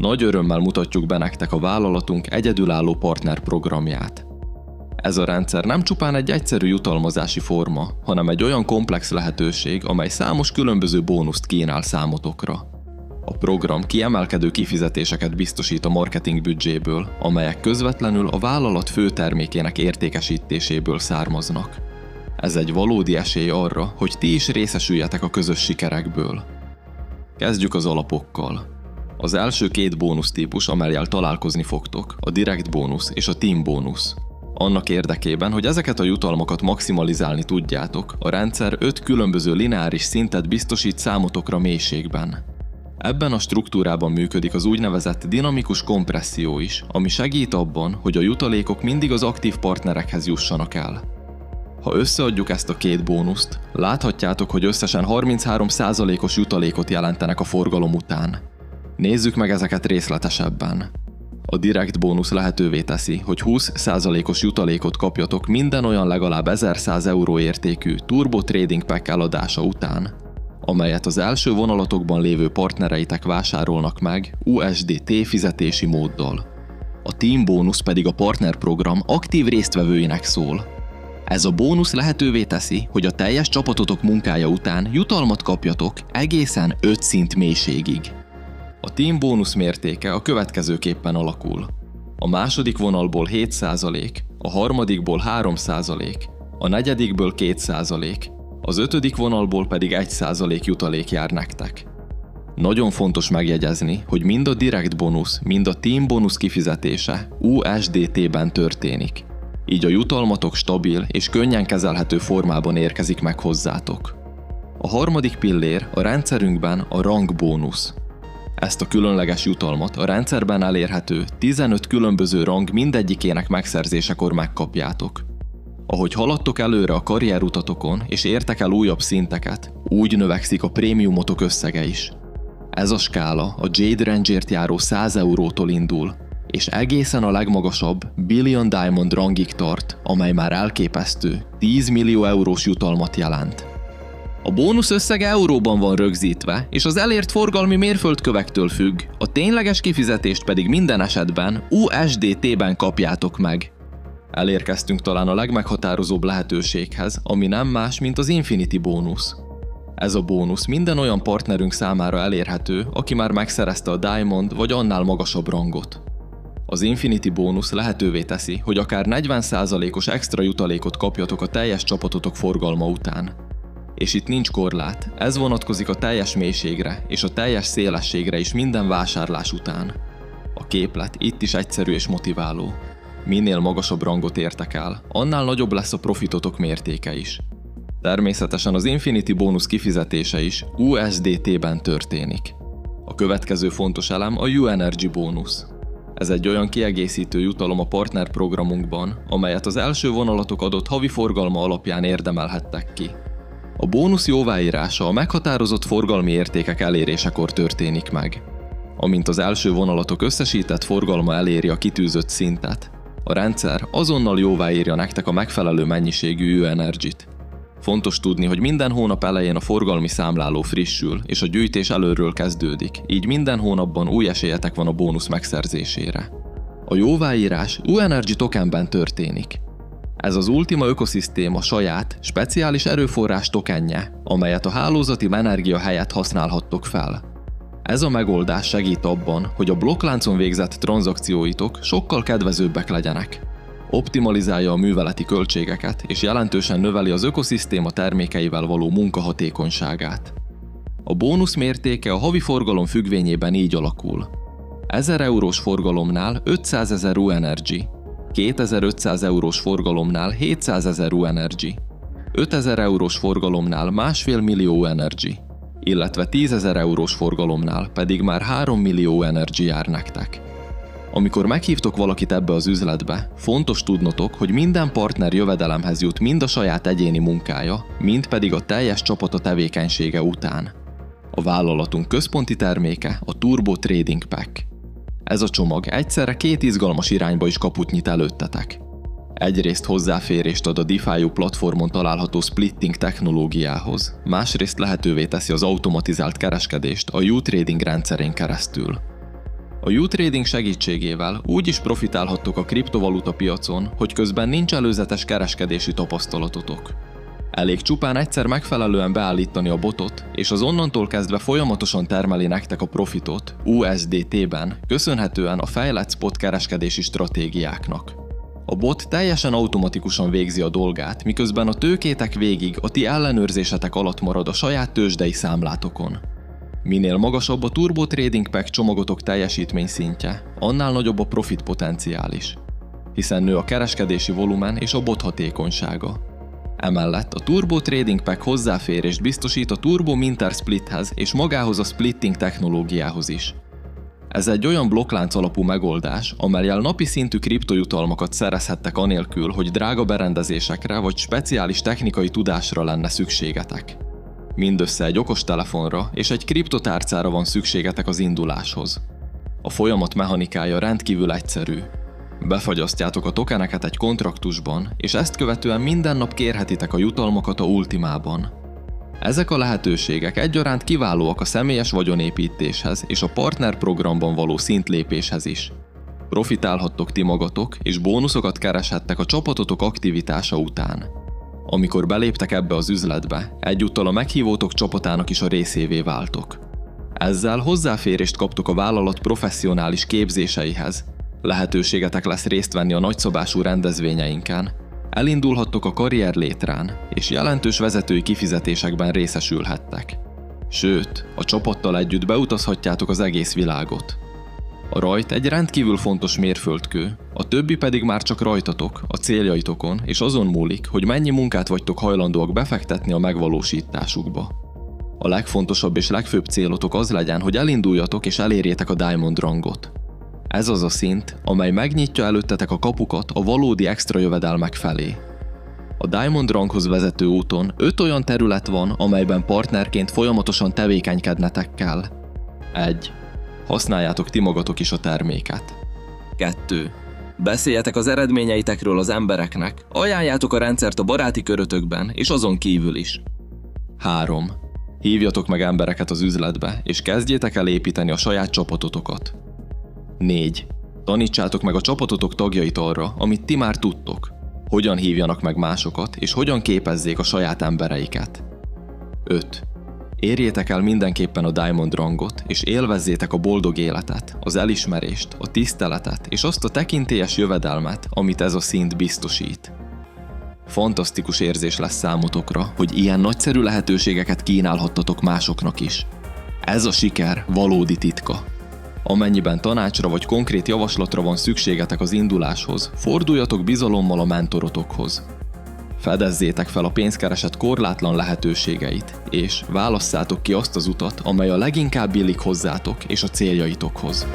Nagy örömmel mutatjuk be nektek a vállalatunk egyedülálló partnerprogramját. Ez a rendszer nem csupán egy egyszerű jutalmazási forma, hanem egy olyan komplex lehetőség, amely számos különböző bónuszt kínál számotokra. A program kiemelkedő kifizetéseket biztosít a marketing büdzséből, amelyek közvetlenül a vállalat fő termékének értékesítéséből származnak. Ez egy valódi esély arra, hogy ti is részesüljetek a közös sikerekből. Kezdjük az alapokkal. Az első két bónusztípus, amellyel találkozni fogtok, a direkt bónusz és a team bónusz. Annak érdekében, hogy ezeket a jutalmakat maximalizálni tudjátok, a rendszer 5 különböző lineáris szintet biztosít számotokra mélységben. Ebben a struktúrában működik az úgynevezett dinamikus kompresszió is, ami segít abban, hogy a jutalékok mindig az aktív partnerekhez jussanak el. Ha összeadjuk ezt a két bónuszt, láthatjátok, hogy összesen 33%-os jutalékot jelentenek a forgalom után. Nézzük meg ezeket részletesebben. A direkt bónusz lehetővé teszi, hogy 20%-os jutalékot kapjatok minden olyan legalább 1100 euró értékű Turbo Trading Pack eladása után, amelyet az első vonalatokban lévő partnereitek vásárolnak meg USDT fizetési móddal. A team bónusz pedig a partnerprogram aktív résztvevőinek szól. Ez a bónusz lehetővé teszi, hogy a teljes csapatotok munkája után jutalmat kapjatok egészen 5 szint mélységig. A team bónusz mértéke a következőképpen alakul. A második vonalból 7%, a harmadikból 3%, a negyedikből 2%, az ötödik vonalból pedig 1% jutalék jár nektek. Nagyon fontos megjegyezni, hogy mind a direkt bónusz, mind a team bónusz kifizetése USDT-ben történik. Így a jutalmatok stabil és könnyen kezelhető formában érkezik meg hozzátok. A harmadik pillér a rendszerünkben a rang bónusz. Ezt a különleges jutalmat a rendszerben elérhető 15 különböző rang mindegyikének megszerzésekor megkapjátok. Ahogy haladtok előre a karrierutatokon és értek el újabb szinteket, úgy növekszik a prémiumotok összege is. Ez a skála a Jade Range-ért járó 100 eurótól indul, és egészen a legmagasabb Billion Diamond rangig tart, amely már elképesztő 10 millió eurós jutalmat jelent. A bónusz összege euróban van rögzítve, és az elért forgalmi mérföldkövektől függ, a tényleges kifizetést pedig minden esetben USDT-ben kapjátok meg. Elérkeztünk talán a legmeghatározóbb lehetőséghez, ami nem más, mint az Infinity bónusz. Ez a bónusz minden olyan partnerünk számára elérhető, aki már megszerezte a Diamond vagy annál magasabb rangot. Az Infinity bónusz lehetővé teszi, hogy akár 40%-os extra jutalékot kapjatok a teljes csapatotok forgalma után. És itt nincs korlát, ez vonatkozik a teljes mélységre és a teljes szélességre is minden vásárlás után. A képlet itt is egyszerű és motiváló. Minél magasabb rangot értek el, annál nagyobb lesz a profitotok mértéke is. Természetesen az Infinity bónusz kifizetése is USDT-ben történik. A következő fontos elem a U-Energy bónusz. Ez egy olyan kiegészítő jutalom a partnerprogramunkban, amelyet az első vonalatok adott havi forgalma alapján érdemelhettek ki. A bónusz jóváírása a meghatározott forgalmi értékek elérésekor történik meg. Amint az első vonalatok összesített forgalma eléri a kitűzött szintet, a rendszer azonnal jóváírja nektek a megfelelő mennyiségű U-Energy-t. Fontos tudni, hogy minden hónap elején a forgalmi számláló frissül, és a gyűjtés előről kezdődik, így minden hónapban új esélyetek van a bónusz megszerzésére. A jóváírás U-Energy tokenben történik. Ez az Ultima ökoszisztéma saját, speciális erőforrás tokenje, amelyet a hálózati energia helyett használhattok fel. Ez a megoldás segít abban, hogy a blokkláncon végzett tranzakcióitok sokkal kedvezőbbek legyenek. Optimalizálja a műveleti költségeket és jelentősen növeli az ökoszisztéma termékeivel való munkahatékonyságát. A bónusz mértéke a havi forgalom függvényében így alakul. 1000 eurós forgalomnál 500 000 U-Energy, 2500 eurós forgalomnál 700 000 U-Energy, 5000 eurós forgalomnál 1,5 millió U-Energy, illetve 10 000 eurós forgalomnál pedig már 3 millió U-Energy jár nektek. Amikor meghívtok valakit ebbe az üzletbe, fontos tudnotok, hogy minden partner jövedelemhez jut mind a saját egyéni munkája, mind pedig a teljes csapata tevékenysége után. A vállalatunk központi terméke a Turbo Trading Pack. Ez a csomag egyszerre két izgalmas irányba is kaput nyit előttetek. Egyrészt hozzáférést ad a DeFi platformon található splitting technológiához, másrészt lehetővé teszi az automatizált kereskedést a U-Trading rendszerén keresztül. A U-Trading segítségével úgy is profitálhattok a kriptovaluta piacon, hogy közben nincs előzetes kereskedési tapasztalatotok. Elég csupán egyszer megfelelően beállítani a botot, és az onnantól kezdve folyamatosan termeli nektek a profitot USDT-ben, köszönhetően a fejlett spot kereskedési stratégiáknak. A bot teljesen automatikusan végzi a dolgát, miközben a tőkétek végig a ti ellenőrzésetek alatt marad a saját tőzsdei számlátokon. Minél magasabb a Turbo Trading Pack csomagotok teljesítmény szintje, annál nagyobb a profit potenciál is, hiszen nő a kereskedési volumen és a bot hatékonysága. Emellett a Turbo Trading Pack hozzáférést biztosít a Turbo Minter Splithez és magához a splitting technológiához is. Ez egy olyan blokklánc alapú megoldás, amellyel napi szintű kriptojutalmakat szerezhettek anélkül, hogy drága berendezésekre vagy speciális technikai tudásra lenne szükségetek. Mindössze egy okostelefonra és egy kriptotárcára van szükségetek az induláshoz. A folyamat mechanikája rendkívül egyszerű. Befagyasztjátok a tokeneket egy kontraktusban, és ezt követően minden nap kérhetitek a jutalmakat a Ultimában. Ezek a lehetőségek egyaránt kiválóak a személyes vagyonépítéshez és a partnerprogramban való szintlépéshez is. Profitálhattok ti magatok, és bónuszokat kereshettek a csapatotok aktivitása után. Amikor beléptek ebbe az üzletbe, egyúttal a meghívótok csapatának is a részévé váltok. Ezzel hozzáférést kaptok a vállalat professzionális képzéseihez, lehetőségetek lesz részt venni a nagyszabású rendezvényeinken, elindulhattok a karrier létrán, és jelentős vezetői kifizetésekben részesülhettek. Sőt, a csapattal együtt beutazhatjátok az egész világot. A rajt egy rendkívül fontos mérföldkő, a többi pedig már csak rajtatok, a céljaitokon, és azon múlik, hogy mennyi munkát vagytok hajlandóak befektetni a megvalósításukba. A legfontosabb és legfőbb célotok az legyen, hogy elinduljatok és elérjétek a Diamond rangot. Ez az a szint, amely megnyitja előttetek a kapukat a valódi extra jövedelmek felé. A Diamond ranghoz vezető úton 5 olyan terület van, amelyben partnerként folyamatosan tevékenykednetek kell. 1. Használjátok ti magatok is a terméket. 2. Beszéljetek az eredményeitekről az embereknek, ajánljátok a rendszert a baráti körötökben és azon kívül is. 3. Hívjatok meg embereket az üzletbe, és kezdjétek el építeni a saját csapatotokat. 4. Tanítsátok meg a csapatotok tagjait arra, amit ti már tudtok. Hogyan hívjanak meg másokat, és hogyan képezzék a saját embereiket. 5. Érjétek el mindenképpen a Diamond rangot, és élvezzétek a boldog életet, az elismerést, a tiszteletet és azt a tekintélyes jövedelmet, amit ez a szint biztosít. Fantasztikus érzés lesz számotokra, hogy ilyen nagyszerű lehetőségeket kínálhattatok másoknak is. Ez a siker valódi titka. Amennyiben tanácsra vagy konkrét javaslatra van szükségetek az induláshoz, forduljatok bizalommal a mentorotokhoz. Fedezzétek fel a pénzkereset korlátlan lehetőségeit, és válasszátok ki azt az utat, amely a leginkább illik hozzátok és a céljaitokhoz.